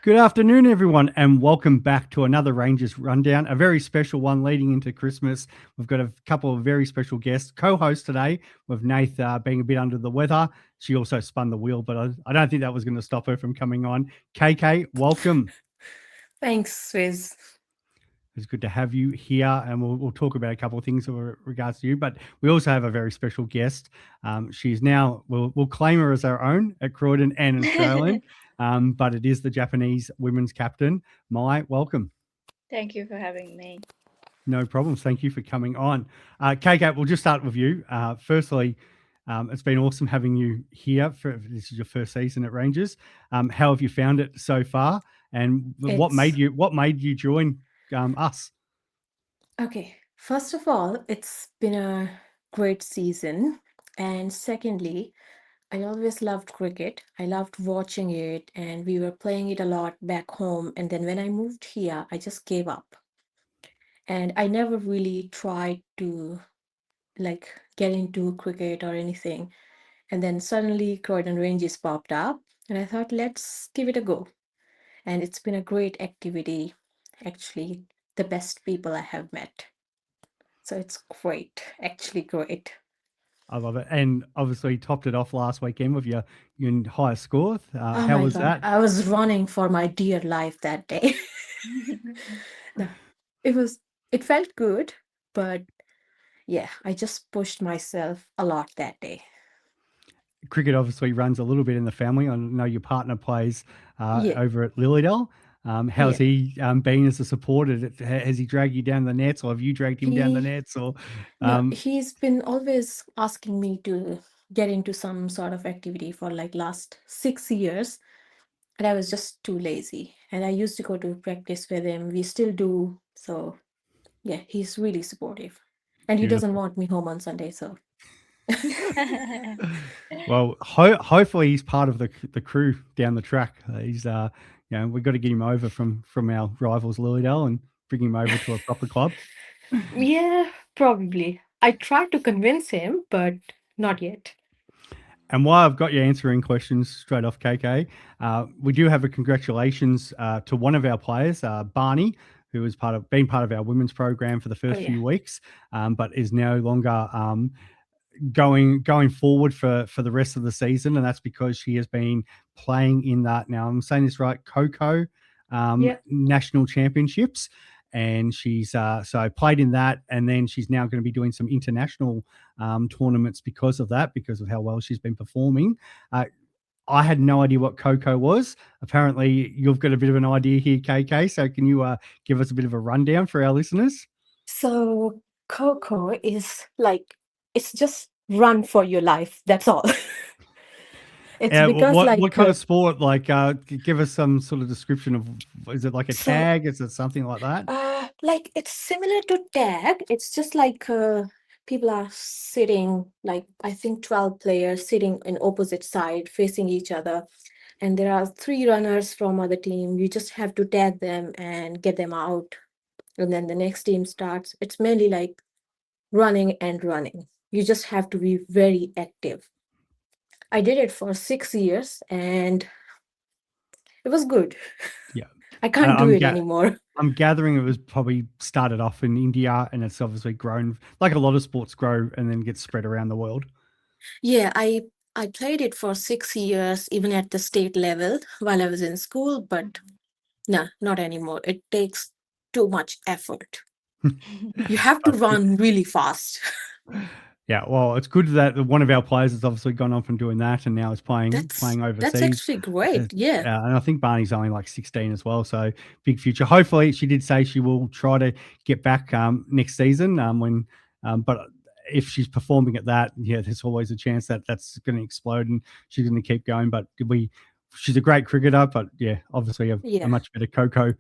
Good afternoon, everyone, and welcome back to another Rangers Rundown, a very special one leading into Christmas. We've got a couple of very special guests. Co-host today with Nath being a bit under the weather. She also spun the wheel, but I don't think that was going to stop her from coming on. KK, welcome. Thanks, Swiz. It's good to have you here, and we'll talk about a couple of things with regards to you. But we also have a very special guest. She's now we'll claim her as our own at Croydon and Australian, but it is the Japanese women's captain. Mai, welcome. Thank you for having me. No problems. Thank you for coming on. KK, we'll just start with you. Firstly, it's been awesome having you here. This is your first season at Rangers. How have you found it so far? And what made you join us? Okay. First of all, it's been a great season. And secondly, I always loved cricket. I loved watching it, and we were playing it a lot back home. And then when I moved here, I just gave up. And I never really tried to get into cricket or anything. And then suddenly Croydon Rangers popped up, and I thought, let's give it a go. And it's been a great activity. Actually, the best people I have met. So it's great, actually great. I love it. And obviously topped it off last weekend with your highest score. Oh How my was God, that? I was running for my dear life that day. No, it felt good, but yeah, I just pushed myself a lot that day. Cricket obviously runs a little bit in the family. I know your partner plays Yeah, over at Lilydale. How's yeah. he been as a supporter? Has he dragged you down the nets, or have you dragged him down the He, nets? Or no, he's been always asking me to get into some sort of activity for like last 6 years, and I was just too lazy. And I used to go to practice with him. We still do. So yeah, he's really supportive. And he doesn't Beautiful. want me home on Sunday, so Well, hopefully he's part of the crew down the track. He's we've got to get him over from our rivals Lilydale and bring him over to a proper club. yeah, probably. I tried to convince him, but not yet. And while I've got you answering questions straight off, KK, we do have a congratulations to one of our players, Barney, who has been part of our women's program for the Oh first yeah. few weeks, but is no longer going forward for the rest of the season, and that's because she has been playing in that. Now I'm saying this right, KK Yeah. national championships, and she's so played in that, and then she's now going to be doing some international tournaments because of that, because of how well she's been performing. I had no idea what KK was. Apparently, you've got a bit of an idea here, KK. So, can you give us a bit of a rundown for our listeners? So Coco is like it's just run for your life. That's all. It's because What kind of sport? Like, give us some sort of description of. Is it like a so tag? Is it something like that? like it's similar to tag. It's just like people are sitting, like I think 12 players sitting in opposite side facing each other, and there are three runners from other team. You just have to tag them and get them out, and then the next team starts. It's mainly like running and running. You just have to be very active. I did it for 6 years and it was good. Yeah, I I, can't do I'm it ga- anymore. I'm gathering it was probably started off in India, and it's obviously grown like a lot of sports grow and then get spread around the world. Yeah, I played it for 6 years, even at the state level while I was in school, but no, not anymore. It takes too much effort. You have to But run really fast. yeah, well, it's good that one of our players has obviously gone on from doing that and now is That's playing that's overseas. actually great. Yeah. And I think Barney's only like 16 as well, so big future. Hopefully, she did say she will try to get back next season. But if she's performing at that, yeah, there's always a chance that that's going to explode and she's going to keep going. But she's a great cricketer, but yeah, obviously a Yeah. much better Coco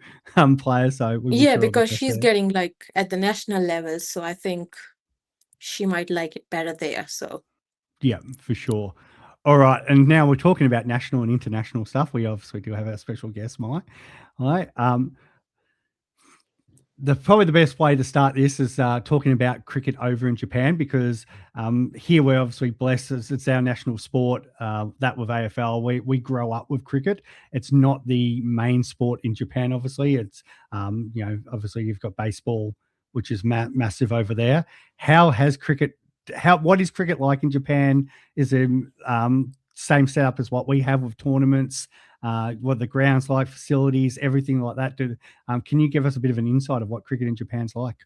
player. So we wish Yeah, her all the because best she's there. getting like at the national level, so I think she might like it better there. So Yeah, for sure. All right, and now we're talking about national and international stuff. We obviously do have our special guest, Mai. All right. Probably the best way to start this is talking about cricket over in Japan, because here we're obviously blessed. It's our national sport. That with AFL, we grow up with cricket. It's not the main sport in Japan. Obviously, it's obviously you've got baseball, which is massive over there. How has cricket? What is cricket like in Japan? Is it same setup as what we have with tournaments? What the grounds like, facilities, everything like that? Can you give us a bit of an insight of what cricket in Japan's like?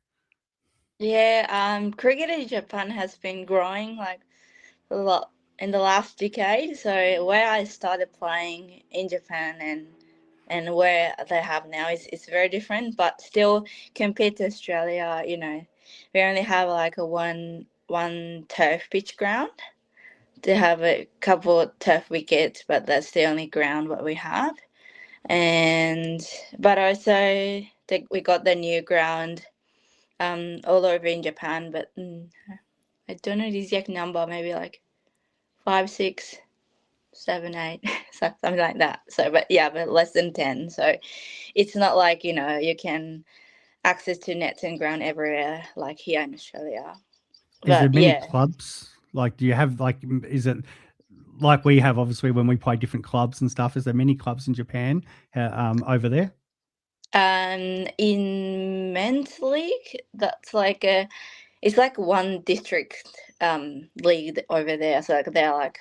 Yeah, cricket in Japan has been growing like a lot in the last decade. So where I started playing in Japan and where they have now is very different, but still compared to Australia, we only have like a one turf pitch ground. They have a couple turf wickets, but that's the only ground what we have. But also we got the new ground all over in Japan, but I don't know the exact number, maybe like 5, 6, 7, 8, something like that. So but less than 10. So it's not like you can access to nets and ground everywhere like here in Australia. Is there But many clubs? Like, do you have is it like we have obviously when we play different clubs and stuff? Is there many clubs in Japan over there? In men's league, that's like it's like one district league over there. So like they're like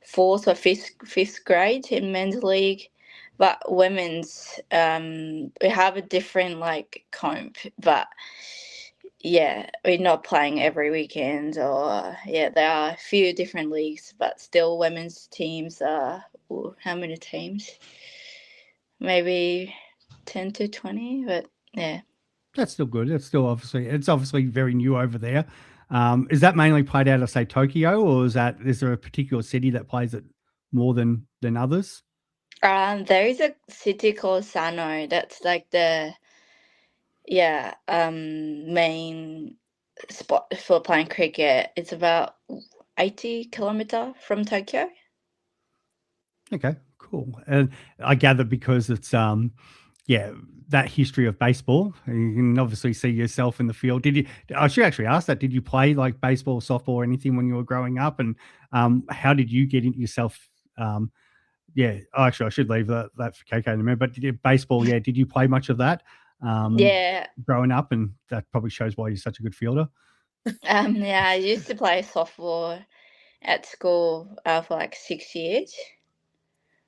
fourth or fifth grade in men's league, but women's we have a different like comp, but we're not playing every weekend, or there are a few different leagues, but still women's teams are how many teams? Maybe 10 to 20, but yeah. That's still good. It's obviously very new over there. Is that mainly played out of, say, Tokyo, or is there a particular city that plays it more than others? There is a city called Sano. That's like the main spot for playing cricket. It's about 80 km from Tokyo. Okay, cool. And I gather because it's that history of baseball, you can obviously see yourself in the field. I should actually ask that. Did you play like baseball, softball, or anything when you were growing up? And how did you get into yourself? Actually, I should leave that for KK in a minute. But baseball, did you play much of that growing up? And that probably shows why you're such a good fielder. I used to play softball at school for like 6 years.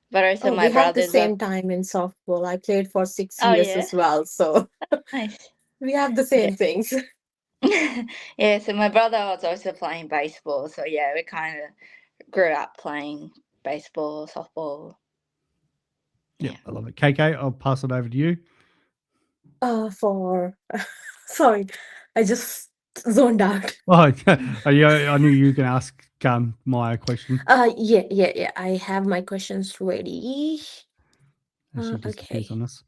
But also my we have the brothers are. same time in softball. I played for 6 Oh years yeah, as well, so nice. we have the same things. Yeah, so my brother was also playing baseball. So we kind of grew up playing baseball, softball. Yeah, I love it. KK, I'll pass it over to you. For sorry, I just zoned out. Oh, I knew you were going to ask my question. Yeah. I have my questions ready. As she disappears Okay. on us.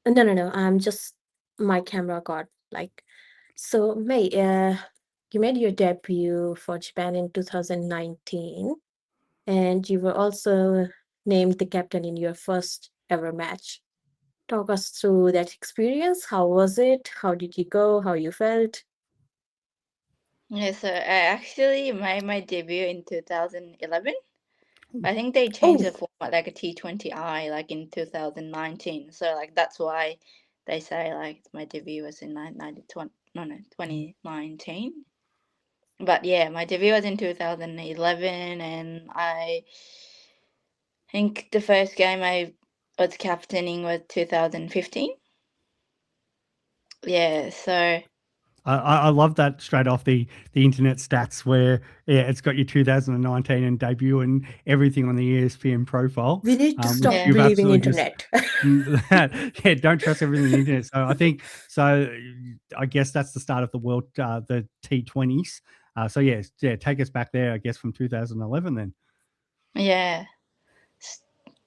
No. I'm just my camera got like. So May, you made your debut for Japan in 2019, and you were also named the captain in your first ever match. Talk us through that experience. How was it? How did you go? How you felt? Yeah, so I actually made my debut in 2011. I think they Oh, changed the format like a T20I like in 2019. So like that's why they say like my debut was in 2019. But my debut was in 2011, and I think the first game I was captaining was 2015. Yeah, so I love that straight off the internet stats where it's got your 2019 and debut and everything on the ESPN profile. we need to Which stop Yeah. you've believing absolutely just internet. don't trust everything on the internet. So I think I guess that's the start of the world, the T20s. Take us back there, I guess, from 2011 then. yeah,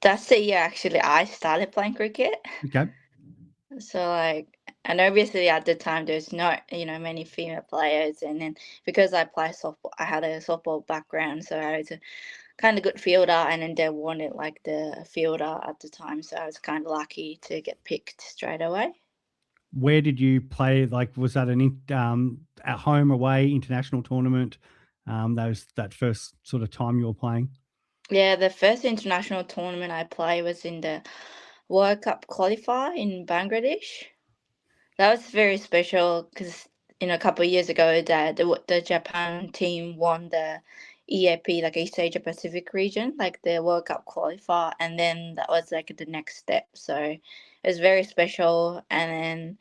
that's the year actually I started playing cricket. Okay. So like, and obviously at the time there's not many female players, and then because I play softball, I had a softball background, so I was a kind of good fielder, and then they wanted like the fielder at the time, so I was kind of lucky to get picked straight away. where did you play? Like, was that at home, away, international tournament? That first sort of time you were playing. Yeah, the first international tournament I played was in the World Cup qualifier in Bangladesh. That was very special because a couple of years ago, the Japan team won the EAP, like East Asia Pacific region, like the World Cup qualifier, and then that was like the next step. So it was very special. And then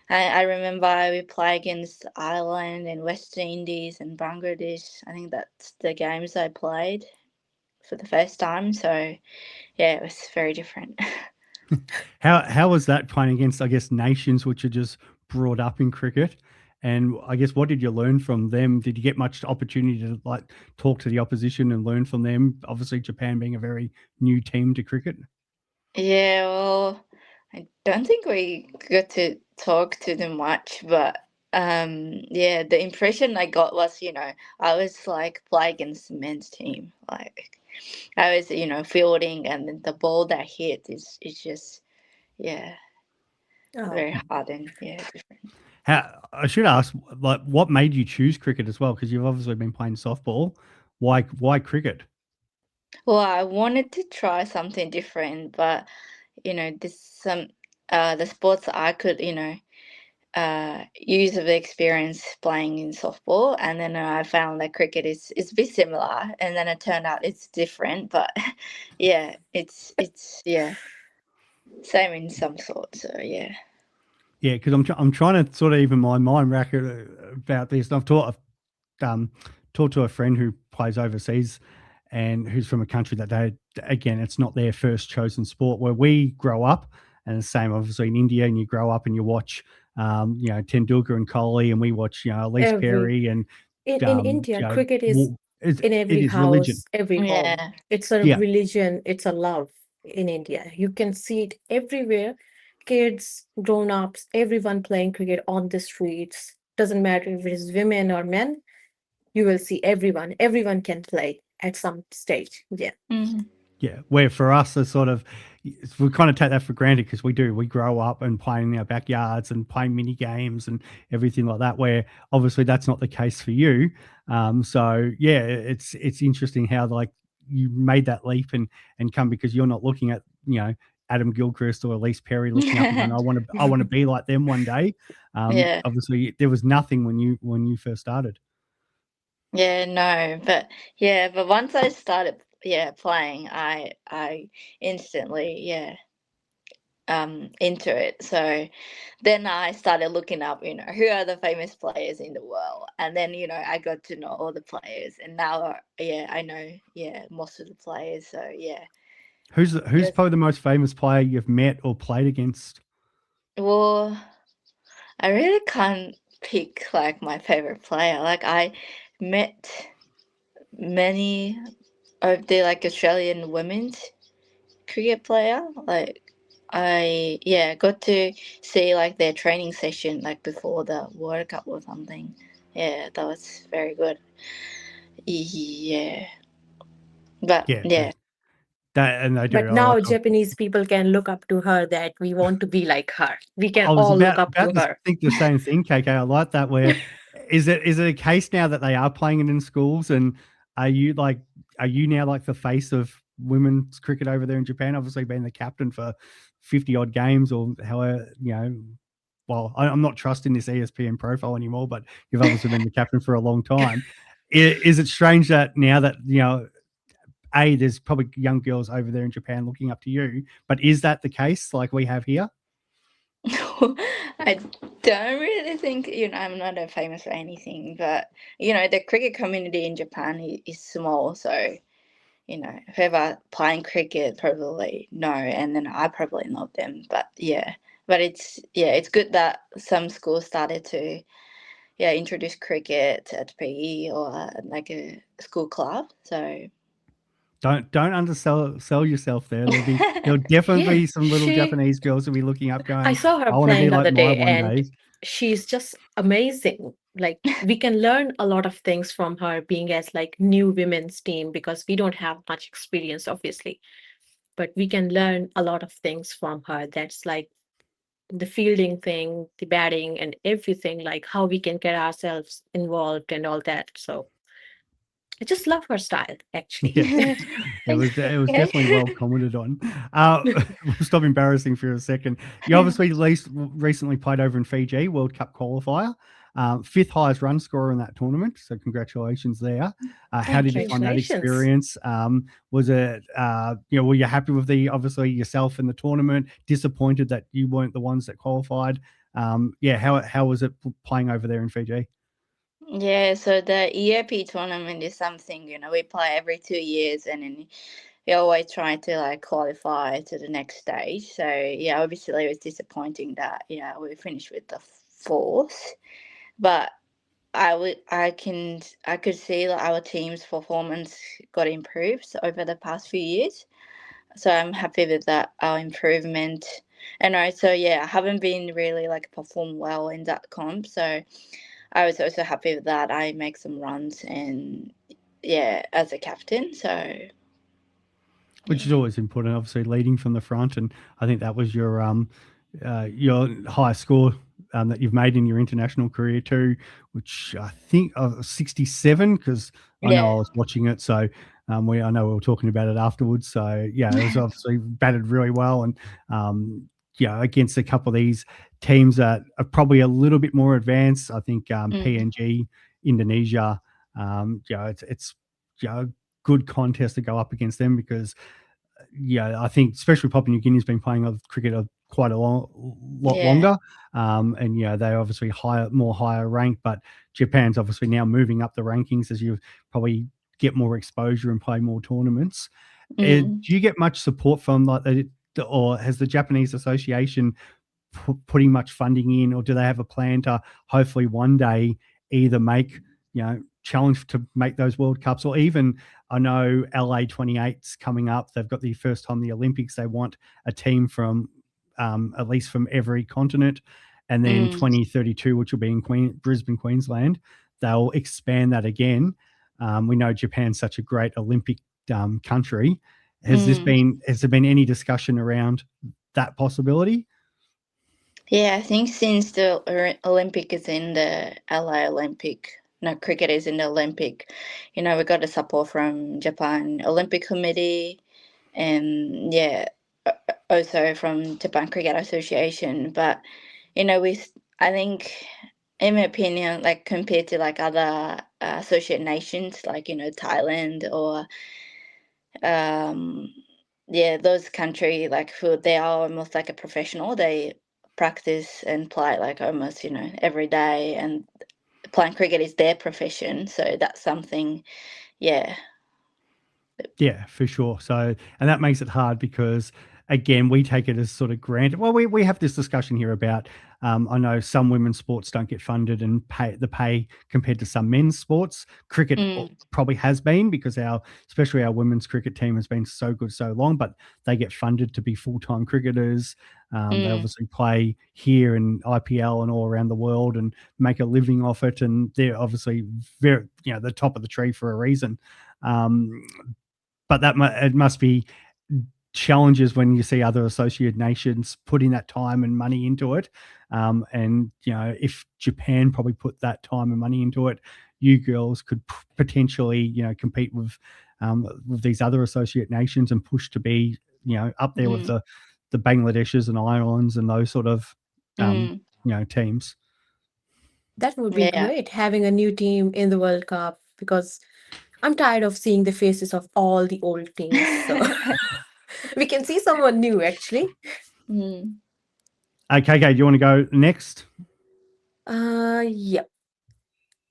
I remember we play against Ireland and West Indies and Bangladesh. I think that's the games I played for the first time. So yeah, it was very different. How was that playing against, I guess, nations which are just brought up in cricket? And I guess, what did you learn from them? Did you get much opportunity to like talk to the opposition and learn from them? Obviously, Japan being a very new team to cricket. Yeah, well, I don't think we got to talk to them much, but yeah, the impression I got was, I was like playing against the men's team. Like I was, fielding, and then the ball that hit is just, yeah, Oh, very hard and different. I should ask, like, what made you choose cricket as well? Because you've obviously been playing softball. Why cricket? Well, I wanted to try something different, but the sports I could, use of the experience playing in softball, and then I found that cricket is a bit similar, and then it turned out it's different, but yeah, it's yeah, same in some sort. So yeah. Yeah, because I'm trying to sort of even my mind rack about this. And talked to a friend who plays overseas and who's from a country that it's not their first chosen sport. Where we grow up, and the same obviously in India, and you grow up and you watch, Tendulkar and Kohli, and we watch, Elise every Perry, and in India, cricket is in it every is religion. house, every home. Yeah. It's a Yeah. religion, it's a love in India. You can see it everywhere. Kids, grown-ups, everyone playing cricket on the streets. Doesn't matter if it is women or men, you will see everyone. Everyone can play at some stage. Yeah. Mhm. Yeah, where for us, it's sort of, we kind of take that for granted because we grow up and playing in our backyards and playing mini games and everything like that. Where obviously that's not the case for you. So yeah, it's interesting how like you made that leap and come, because you're not looking at Adam Gilchrist or Elise Perry looking up and going, I want to be like them one day. Yeah. Obviously there was nothing when you first started. Yeah, no, but once I started playing, I instantly into it. So then I started looking up, who are the famous players in the world, and then I got to know all the players, and now I know most of the players. So yeah. Who's Yes. probably the most famous player you've met or played against? Well, I really can't pick like my favorite player. Like I met many of the like Australian women's cricket player. Like I got to see like their training session like before the World Cup or something. Yeah, that was very good. Yeah. But Yeah, yeah. and they But do. now Japanese people can look up to her, that we want to be like her. We can I was all look about up to to her. think the same thing, KK. I like that. Where is it a case now that they are playing it in schools, and are you now like the face of women's cricket over there in Japan? Obviously, being the captain for 50 odd games, or however, Well, I'm not trusting this ESPN profile anymore, but you've obviously been the captain for a long time. Is it strange that now that there's probably young girls over there in Japan looking up to you, but is that the case like we have here? I don't really think, I'm not a famous or anything, but, the cricket community in Japan is small. So, whoever playing cricket probably know, and then I probably know them. But it's good that some schools started to, introduce cricket at PE or like a school club. So, Don't sell yourself there. There'll definitely be some little She, Japanese girls who'll be looking up I going, saw her I want to be playing like other my day, one and day. she's just amazing. Like we can learn a lot of things from her, being as like new women's team, because we don't have much experience, obviously, but we can learn a lot of things from her. That's like the fielding thing, the batting, and everything, like how we can get ourselves involved and all that. So I just love her style, actually. Yes, it was definitely well commented on. We'll stop embarrassing for a second. You obviously recently played over in Fiji, World Cup qualifier, 5th highest run scorer in that tournament. So congratulations there. How did you find that Congratulations. experience? Was it, were you happy with obviously yourself in the tournament? Disappointed that you weren't the ones that qualified? How was it playing over there in Fiji? Yeah, so the EAP tournament is something, we play every 2 years, and then we always try to like qualify to the next stage. So yeah, obviously it was disappointing that we finished with the 4th, but I could see that our team's performance got improved over the past few years. So I'm happy with that, our improvement. And also, I haven't been really like perform well in that comp. So I was also happy with that. I make some runs and as a captain. So which is always important, obviously leading from the front. And I think that was your highest score that you've made in your international career too, which I think 67, because I know I was watching it. So I know we were talking about it afterwards. So yeah, it was obviously batted really well. And against a couple of these teams that are probably a little bit more advanced. I think PNG, Indonesia, it's a good contest to go up against them, because I think especially Papua New Guinea's been playing cricket quite a lot longer, and they're obviously higher ranked, but Japan's obviously now moving up the rankings as you probably get more exposure and play more tournaments. Do you get much support from or has the Japanese Association putting much funding in, or do they have a plan to hopefully one day either make challenge to make those World Cups, or even I know LA 28's coming up. They've got the first time the Olympics. They want a team from at least from every continent, and then 2032, which will be in Brisbane, Queensland, they'll expand that again. We know Japan's such a great Olympic country. Has there been any discussion around that possibility? Yeah, I think since the Olympic is in the LA Olympic, no, cricket is in the Olympic, we got the support from Japan Olympic Committee, and also from Japan Cricket Association. But I think, in my opinion, like compared to like other associate nations, like Thailand or those countries, like who they are almost like a professional. They practice and play like almost every day, and playing cricket is their profession. So that's something, Yeah, for sure. So, and that makes it hard because, again, we take it as sort of granted. Well, we have this discussion here about, I know some women's sports don't get funded and pay compared to some men's sports. Cricket probably has been, because especially our women's cricket team has been so good so long, but they get funded to be full-time cricketers. They obviously play here in IPL and all around the world and make a living off it. And they're obviously very, the top of the tree for a reason. But it must be challenges when you see other associated nations putting that time and money into it. And if Japan probably put that time and money into it, you girls could potentially compete with these other associate nations and push to be up there with the Bangladesh's and Ireland's and those sort of teams. That would be great, having a new team in the World Cup, because I'm tired of seeing the faces of all the old teams. So we can see someone new, actually. Okay, do you want to go next? Yep.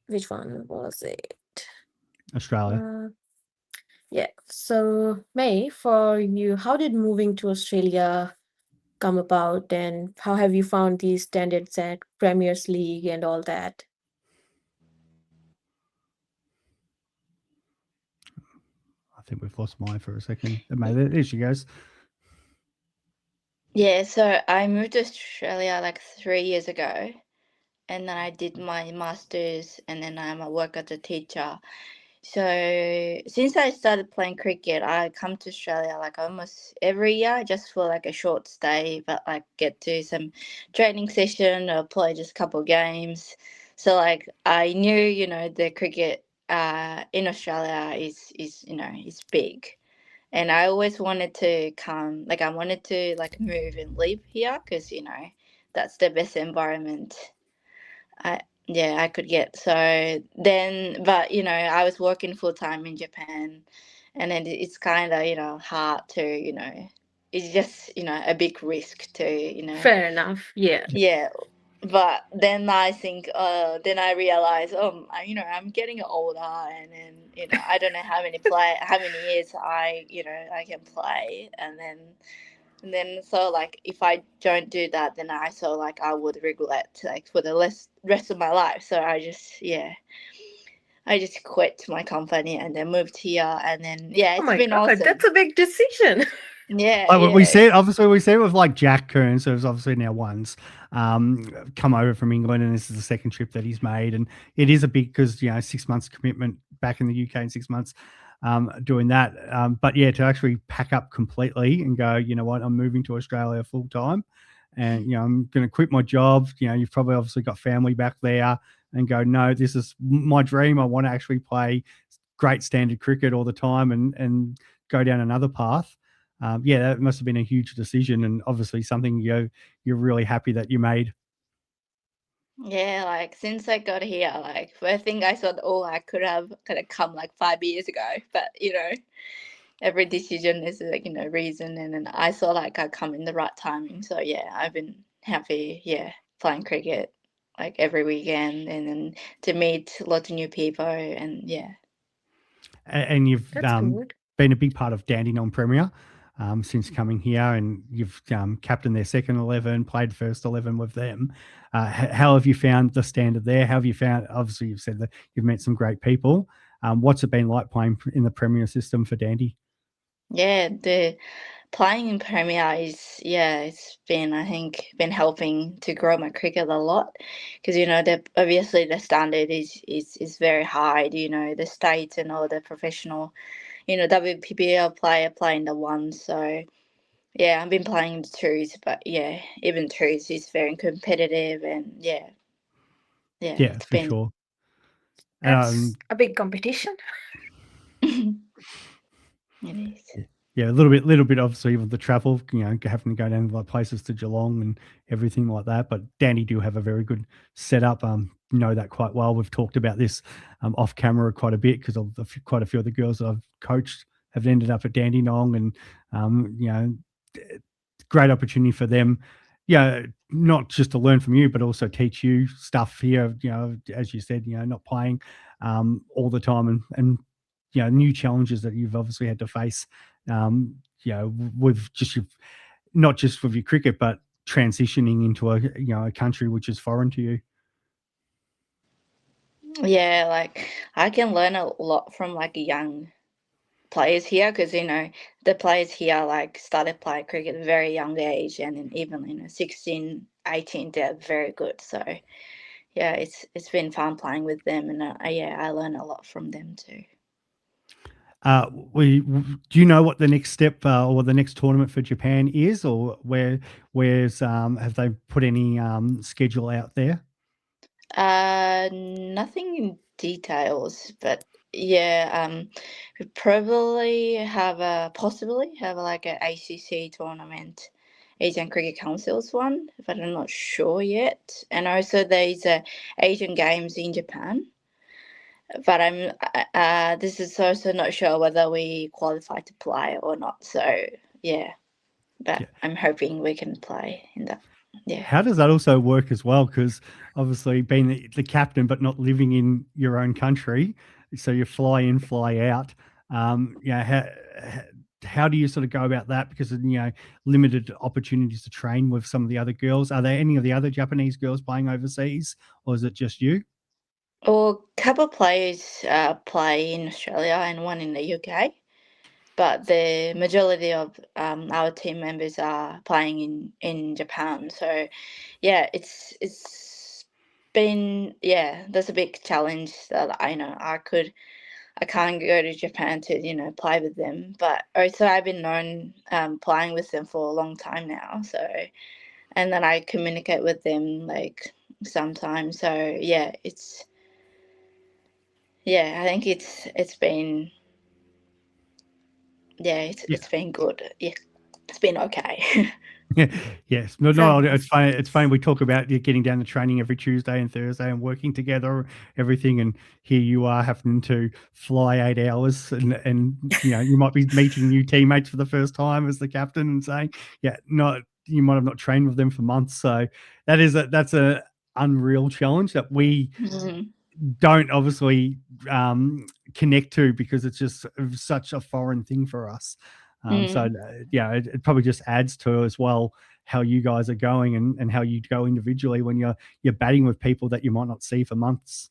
Which one was it? Australia. Yeah. So, May, for you, how did moving to Australia come about, and how have you found these standards at Premiers League and all that? I think we've lost Mai for a second. There she goes. Yeah, so I moved to Australia like 3 years ago, and then I did my master's, and then I work as a teacher. So since I started playing cricket, I come to Australia like almost every year just for like a short stay, but like get to some training session or play just a couple of games. So like I knew, the cricket in Australia is is big. And I always wanted to come, like I wanted to like move and live here because, that's the best environment I I could get. So then, but I was working full time in Japan, and then it's kind of hard to it's just a big risk to Fair enough. Yeah. yeah. But then I think, then I realize, I'm getting older, and then I don't know how many years I can play, and then so like if I don't do that, then I so like I would regret like for the rest of my life. So I just quit my company and then moved here, and then Oh it's my been God, awesome. that's a big decision. Yeah, Like we yeah, said, obviously we said with like Jack Kearns, who's obviously now one's come over from England, and this is the second trip that he's made, and it is a big because 6 months commitment back in the UK in 6 months. Doing that, but yeah, to actually pack up completely and go, you know what, I'm moving to Australia full time, and I'm going to quit my job. You've probably obviously got family back there, and go, no, this is my dream. I want to actually play great standard cricket all the time, and go down another path. That must have been a huge decision, and obviously something you're really happy that you made. yeah. Like since I got here, like I think I thought, oh, I could have kind of come like 5 years ago, but every decision is like reason, and then I saw like I come in the right timing. So yeah, I've been happy, playing cricket like every weekend, and then to meet lots of new people, and And you've That's good. been a big part of Dandenong Premier since coming here, and you've captained their second 11, played first 11 with them. How have you found the standard there? How have you found? Obviously, you've said that you've met some great people. What's it been like playing in the Premier system for Dandy? the playing in Premier is it's been, I think, been helping to grow my cricket a lot, because obviously the standard is very high. The states and all the professional WPBL player playing the one. So I've been playing the twos, but even twos is very competitive, and Yeah, it's for been sure. That's a big competition. it is. Yeah, a little bit obviously with the travel, having to go down to like places to Geelong and everything like that. But Danny do have a very good setup. Know that quite well. We've talked about this off camera quite a bit because quite a few of the girls that I've coached have ended up at Dandenong, and great opportunity for them. Yeah, not just to learn from you, but also teach you stuff here. As you said, not playing all the time, and new challenges that you've obviously had to face. With just not just with your cricket, but transitioning into a country which is foreign to you. Yeah, like I can learn a lot from like young players here, because the players here like started playing cricket at a very young age, and then even 16, 18, they're very good. So it's been fun playing with them, and I learn a lot from them too. Do you know what the next step or the next tournament for Japan is, or where's have they put any schedule out there? Nothing in details, but we possibly have like a ACC tournament, Asian Cricket Council's one, but I'm not sure yet. And also there's Asian Games in Japan, but this is also not sure whether we qualify to play or not. So but Yeah. I'm hoping we can play in that. Yeah. How does that also work as well? Because obviously being the captain, but not living in your own country, so you fly in, fly out. How do you sort of go about that? Because of, limited opportunities to train with some of the other girls. Are there any of the other Japanese girls playing overseas, or is it just you? Well, a couple of players play in Australia and one in the UK, but the majority of our team members are playing in Japan. So it's been that's a big challenge that I know I could I can't go to Japan to play with them. But also I've been known playing with them for a long time now. So, and then I communicate with them like sometimes. So yeah, I think it's been it's been good. Yeah, it's been okay. Yes. No, Right. it's funny. It's funny. We talk about you getting down to training every Tuesday and Thursday and working together, everything. And here you are having to fly 8 hours and you might be meeting new teammates for the first time as the captain and saying, you might have not trained with them for months. So that's a unreal challenge that we don't obviously connect to because it's just such a foreign thing for us. So it probably just adds to as well how you guys are going and how you go individually when you're batting with people that you might not see for months.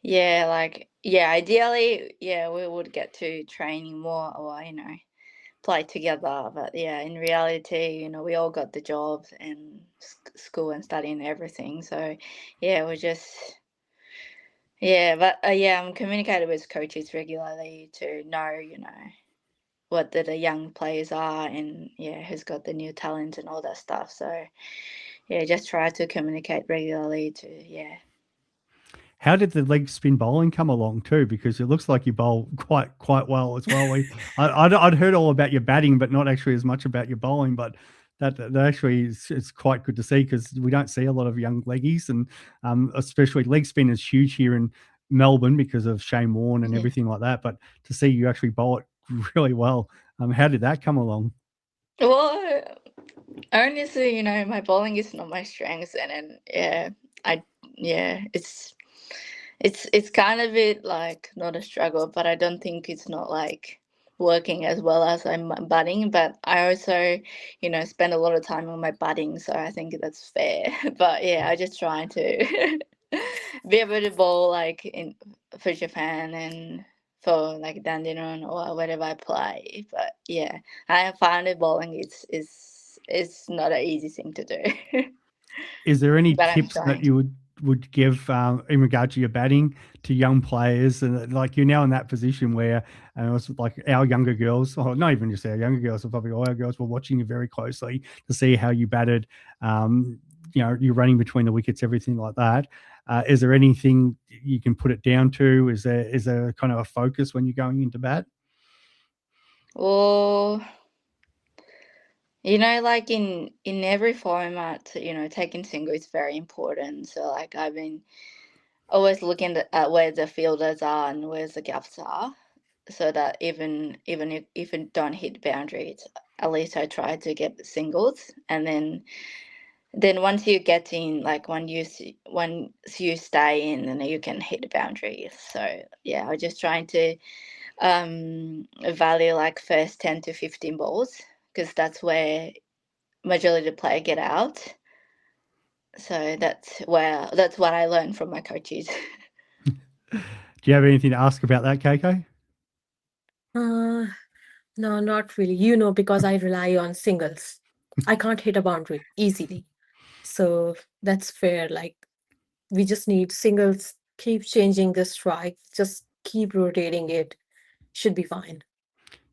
Yeah, ideally, we would get to training more or play together. But in reality, we all got the jobs and school and studying and everything. So we're just but I'm communicating with coaches regularly to know what the young players are and who's got the new talent and all that stuff. So just try to communicate regularly to How did the leg spin bowling come along too? Because it looks like you bowl quite well as well. I'd heard all about your batting, but not actually as much about your bowling. But that actually is quite good to see because we don't see a lot of young leggies, and especially leg spin is huge here in Melbourne because of Shane Warne and everything like that. But to see you actually bowl it really well, how did that come along? Well, honestly, my bowling is not my strength, and then it's kind of it like not a struggle, but I don't think it's not like working as well as I'm batting. But I also, spend a lot of time on my batting, so I think that's fair. But I just try to be able to bowl like for Japan and for like Dandenong or whatever I play. But I have found that bowling is not an easy thing to do. Is there any But I'm tips that trying. you would give in regard to your batting to young players? And like you're now in that position where it's like our younger girls, or not even just our younger girls, but probably all our girls were watching you very closely to see how you batted. You're running between the wickets, everything like that. Is there anything you can put it down to? Is there kind of a focus when you're going into bat? Well, like in every format, taking single is very important. So like I've been always looking at where the fielders are and where the gaps are, so that even if it don't hit boundaries, at least I try to get the singles. And then once you get in, like once you stay in, then you can hit the boundaries. So I'm just trying to value like first 10 to 15 balls because that's where majority of the player get out. So that's what I learned from my coaches. Do you have anything to ask about that, KK? No, not really. Because I rely on singles. I can't hit a boundary easily. So that's fair. Like we just need singles, keep changing the strike, just keep rotating it. Should be fine.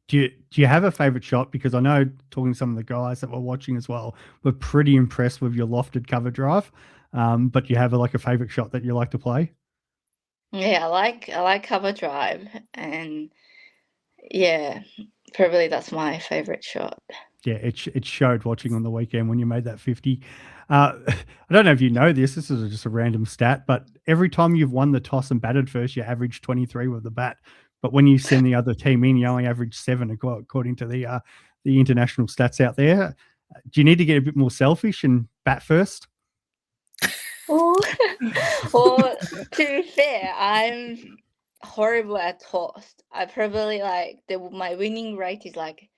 Do you have a favorite shot? Because I know talking to some of the guys that were watching as well, were pretty impressed with your lofted cover drive. But do you have a favorite shot that you like to play? I like cover drive, and probably that's my favorite shot. Yeah, it showed watching on the weekend when you made that 50. I don't know if you know this. This is just a random stat, but every time you've won the toss and batted first, you average 23 with the bat. But when you send the other team in, you only average 7, according to the international stats out there. Do you need to get a bit more selfish and bat first? Well, well, to be fair, I'm horrible at toss. I probably my winning rate is like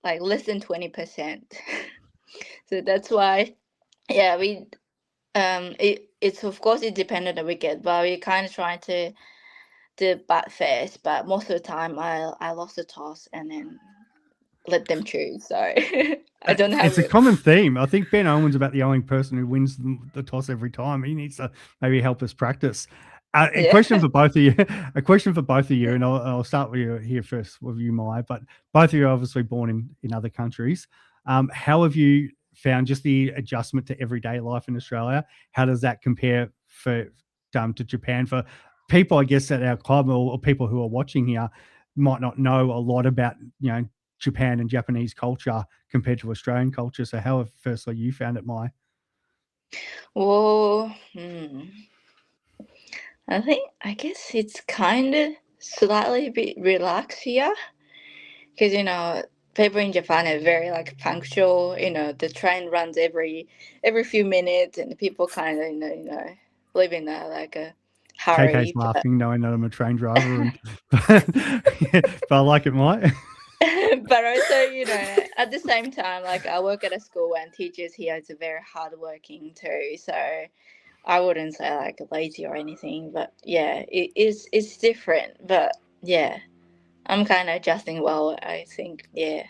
less than 20%. So that's why we it's of course it depends on the wicket, but we kind of try to bat first. But most of the time I lost the toss and then let them choose. So I don't have It's a common theme. I think Ben Owen's about the only person who wins the toss every time. He needs to maybe help us practice. A Yeah. question for both of you. A question for both of you, and I'll start with you here first with you, Mai. But both of you are obviously born in other countries. How have you found just the adjustment to everyday life in Australia? How does that compare to Japan? For people, I guess, at our club or people who are watching here might not know a lot about Japan and Japanese culture compared to Australian culture. So how have firstly you found it, Mai? Well, I guess it's kind of slightly bit relaxed here, because people in Japan are very like punctual. The train runs every few minutes, and people kind of live in a KK's hurry. laughing, knowing that I'm a train driver, and but I like it, Mike. But also, at the same time, like I work at a school and teachers here is very hardworking too. So I wouldn't say like lazy or anything, but yeah, it's different. But yeah, I'm kind of adjusting well, I think. Yeah.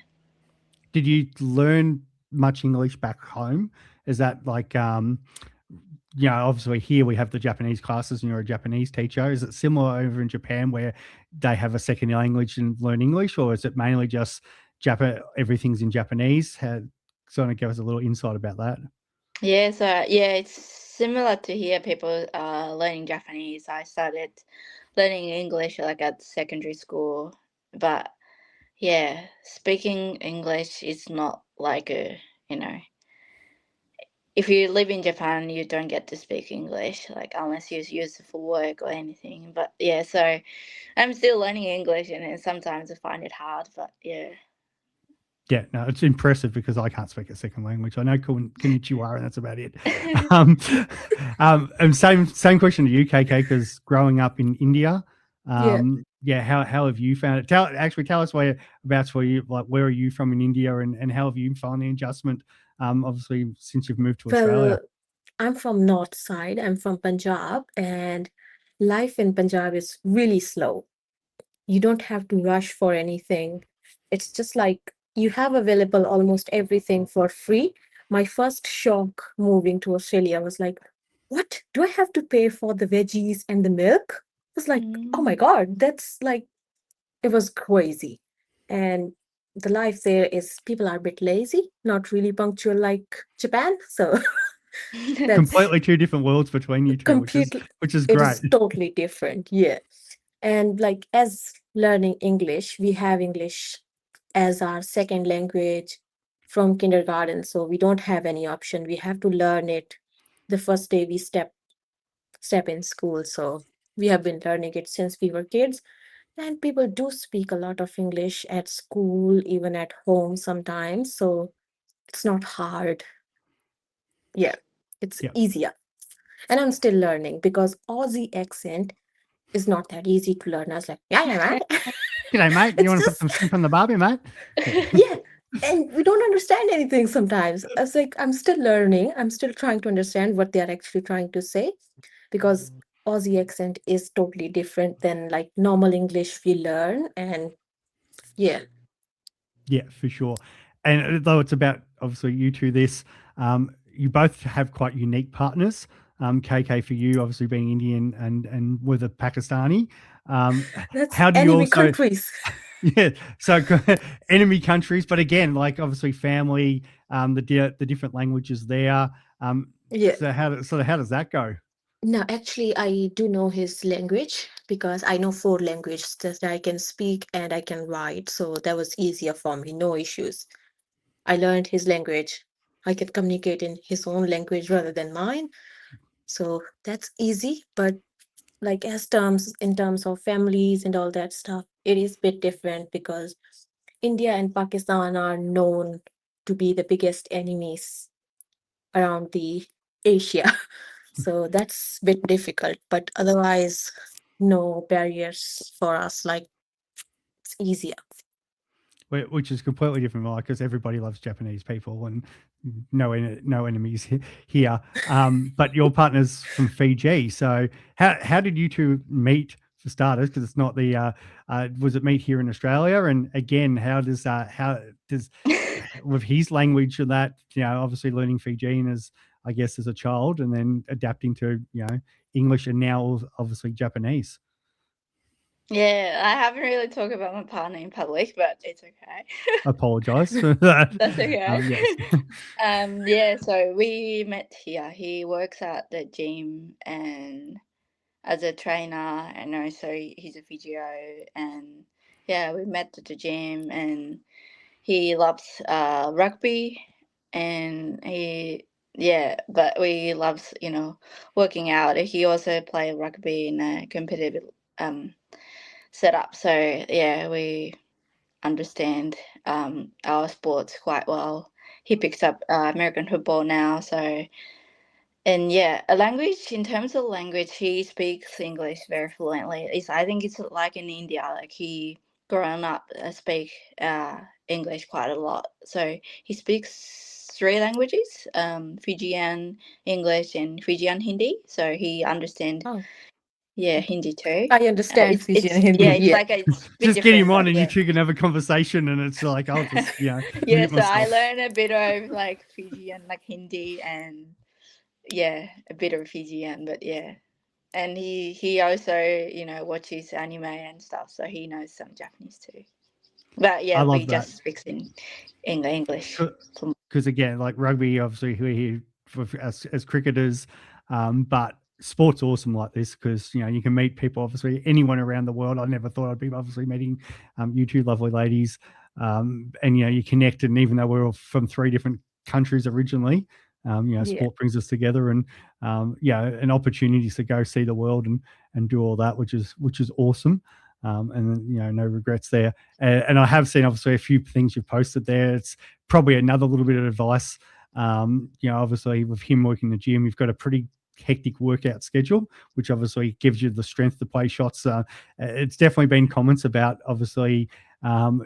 Did you learn much English back home? Is that like obviously here we have the Japanese classes and you're a Japanese teacher. Is it similar over in Japan where they have a second language and learn English, or is it mainly just everything's in Japanese? Sort of give us a little insight about that. Yeah, so yeah, it's similar to here. People are learning Japanese. I started learning English like at secondary school, but yeah, speaking English is not like if you live in Japan, you don't get to speak English, like unless you use it for work or anything. But yeah, so I'm still learning English, and sometimes I find it hard. But yeah. Yeah, no, it's impressive because I can't speak a second language. I know konnichiwa, and that's about it. And same question to you, KK, because growing up in India, how have you found it? Tell us where you like. Where are you from in India, and how have you found the adjustment? Obviously, since you've moved to Australia. Well, I'm from north side. I'm from Punjab, and life in Punjab is really slow. You don't have to rush for anything. It's just like you have available almost everything for free. My first shock moving to Australia was like, what? Do I have to pay for the veggies and the milk? I was like, oh my God, that's like, it was crazy. And the life there is people are a bit lazy, not really punctual like Japan. So that's Completely two different worlds between you two, which is it great. is totally different. Yeah. And like as learning English, we have English as our second language from kindergarten. So we don't have any option. We have to learn it the first day we step in school. So we have been learning it since we were kids. And people do speak a lot of English at school, even at home sometimes. So it's not hard. Yeah, it's easier. And I'm still learning because Aussie accent is not that easy to learn. I was like, yeah. G'day, mate. You want to put some shrimp on the barbie, mate? Yeah. And we don't understand anything sometimes. I was like, I'm still learning. I'm still trying to understand what they're actually trying to say because Aussie accent is totally different than like normal English we learn. And yeah. Yeah, for sure. And though it's about obviously you two, you both have quite unique partners. KK for you, obviously being Indian and with a Pakistani. That's How do you enemy also? countries. Yeah, so enemy countries, but again, like obviously family, the different languages there. Yeah. So how does that go? No, actually, I do know his language because I know 4 languages that I can speak and I can write. So that was easier for me, no issues. I learned his language. I can communicate in his own language rather than mine. So that's easy. But like in terms of families and all that stuff, it is a bit different because India and Pakistan are known to be the biggest enemies around the Asia. So that's a bit difficult, but otherwise, no barriers for us. Like it's easier. Which is completely different, because everybody loves Japanese people and no enemies here. But your partner's from Fiji, so how did you two meet for starters? Because it's not the was it meet here in Australia? And again, how does with his language and that, obviously learning Fijian is I guess, as a child, and then adapting to English and now obviously Japanese. Yeah, I haven't really talked about my partner in public, but it's okay. Apologise for that. That's okay. Yes. Yeah, so we met here. He works at the gym and as a trainer, and also he's a physio, and yeah, we met at the gym, and he loves rugby, and but we loves working out. He also play rugby in a competitive setup, so yeah, we understand our sports quite well. He picks up American football now, so. And yeah, a language, in terms of language, he speaks English very fluently. I think it's like in India, like he grown up speak English quite a lot. So he speaks 3 languages, Fijian English and Fijian Hindi. So he understands Oh, Hindi too. I understand It's Fijian Hindi. it's like it's a bit Just get him different, on but and yeah. you two can have a conversation, and it's like I'll just Yeah, mute so I myself. learned a bit of like Fijian, like Hindi, and yeah, a bit of Fijian, but yeah. And he also, watches anime and stuff, so he knows some Japanese too. But I yeah, we love that. just speaks in English. Because again, like rugby, obviously we're here as cricketers, but sport's awesome like this because you can meet people, obviously anyone around the world. I never thought I'd be obviously meeting you two lovely ladies, and you connect. And even though we're all from 3 different countries originally, Yeah. sport brings us together, and and opportunities to go see the world and do all that, which is awesome. And no regrets there. And I have seen obviously a few things you've posted there. It's probably another little bit of advice. Obviously with him working the gym, you've got a pretty hectic workout schedule, which obviously gives you the strength to play shots. It's definitely been comments about obviously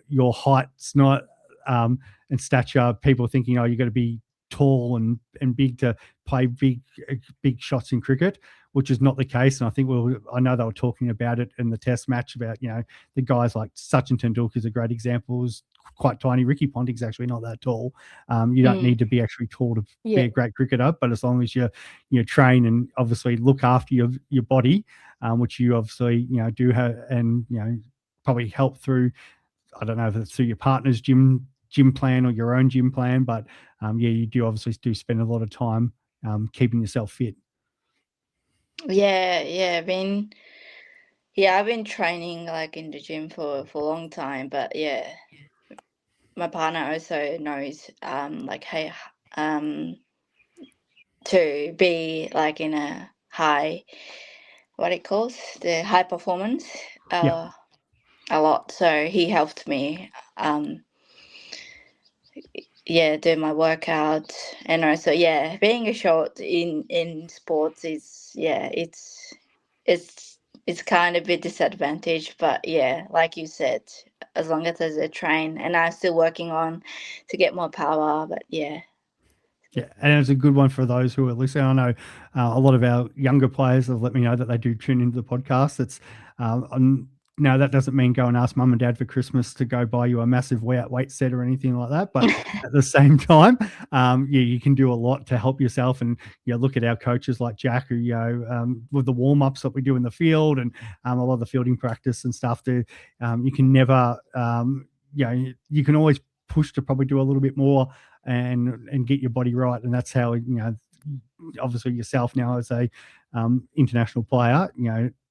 your height's not and stature. People thinking, oh, you got to be tall and big to play big shots in cricket, which is not the case. And I think I know they were talking about it in the test match about, the guys like Sachin Tendulkar is a great example, is quite tiny. Ricky Ponting's actually not that tall. You don't need to be actually tall to be a great cricketer, but as long as you train and obviously look after your body, which you obviously, do have, and, probably help through, I don't know if it's through your partner's gym plan or your own gym plan, but you do obviously spend a lot of time keeping yourself fit. Yeah, I've been training like in the gym for a long time, but yeah, my partner also knows like hey to be like in a high, what it calls, the high performance a lot. So he helped me do my workout, and also being a short in sports is it's kind of a disadvantage, but yeah, like you said, as long as there's a train, and I'm still working on to get more power, but yeah. Yeah, and it's a good one for those who are listening. I know a lot of our younger players have let me know that they do tune into the podcast. It's now that doesn't mean go and ask mum and dad for Christmas to go buy you a massive weight set or anything like that. But at the same time, you can do a lot to help yourself. And look at our coaches like Jack, who with the warm ups that we do in the field and a lot of the fielding practice and stuff. You can never, you can always push to probably do a little bit more and get your body right. And that's how obviously yourself now as a international player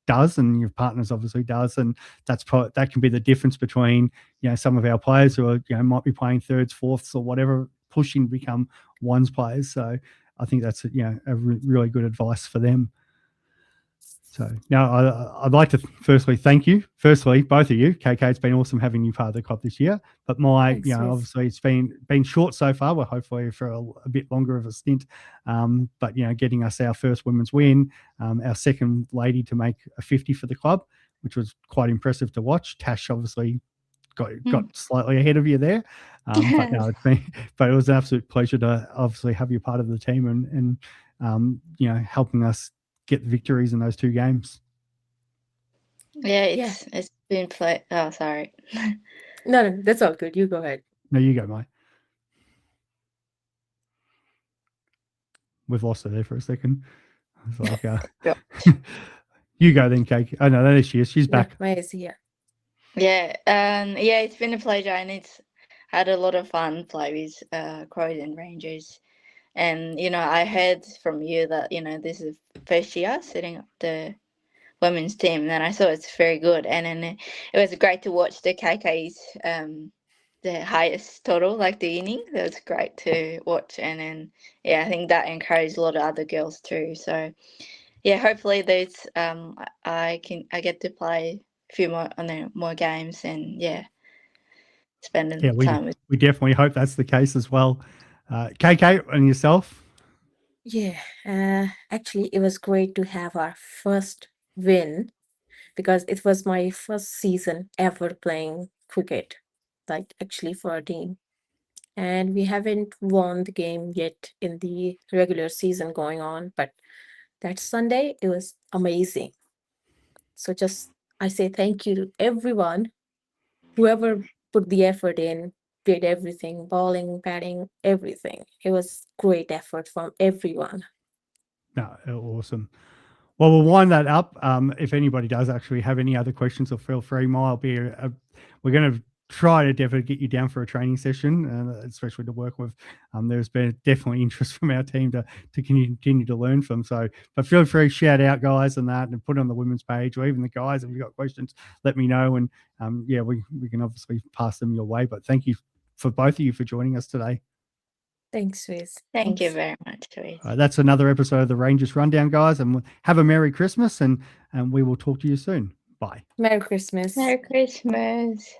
does, and your partners obviously does, and that can be the difference between some of our players who are might be playing thirds, fourths, or whatever, pushing to become ones players. So I think that's really good advice for them. So now I'd like to firstly thank you. Firstly, both of you, KK, it's been awesome having you part of the club this year. But Thanks, obviously it's been short so far. We're hopefully for a bit longer of a stint. But getting us our first women's win, our second lady to make a 50 for the club, which was quite impressive to watch. Tash obviously got slightly ahead of you there, but no, but it was an absolute pleasure to obviously have you part of the team and helping us get the victories in those 2 games. Yeah, it's been play. Oh, sorry. No, that's all good. You go ahead. No, you go, Mai. we've lost her there for a second. It's like, Yeah. you go then, KK. Oh no, there she is. She's Yeah, back. Maya is here. Yeah, it's been a pleasure, and it's had a lot of fun play with Croydon Rangers. And I heard from you that this is first year setting up the women's team, and then I thought it's very good. And then it was great to watch the KK's the highest total, like the inning. That was great to watch, and then I think that encouraged a lot of other girls too. So hopefully those I get to play a few more games, and spending time with. We definitely hope that's the case as well. KK and yourself. Yeah, actually, it was great to have our first win because it was my first season ever playing cricket, like actually for a team. And we haven't won the game yet in the regular season going on, but that Sunday, it was amazing. So just I say thank you to everyone, whoever put the effort in, did everything, bowling, batting, everything. It was great effort from everyone. No, awesome. Well, we'll wind that up. If anybody does actually have any other questions, or feel free, we're going to try to definitely get you down for a training session, especially to work with. There's been definitely interest from our team to continue to learn from. So, but feel free to shout out guys and put it on the women's page, or even the guys. If you've got questions, let me know. And we can obviously pass them your way. But thank you for both of you for joining us today. Thanks, Swiz. Thank you very much, Swiz. That's another episode of the Rangers Rundown, guys. And have a Merry Christmas, and we will talk to you soon. Bye. Merry Christmas. Merry Christmas.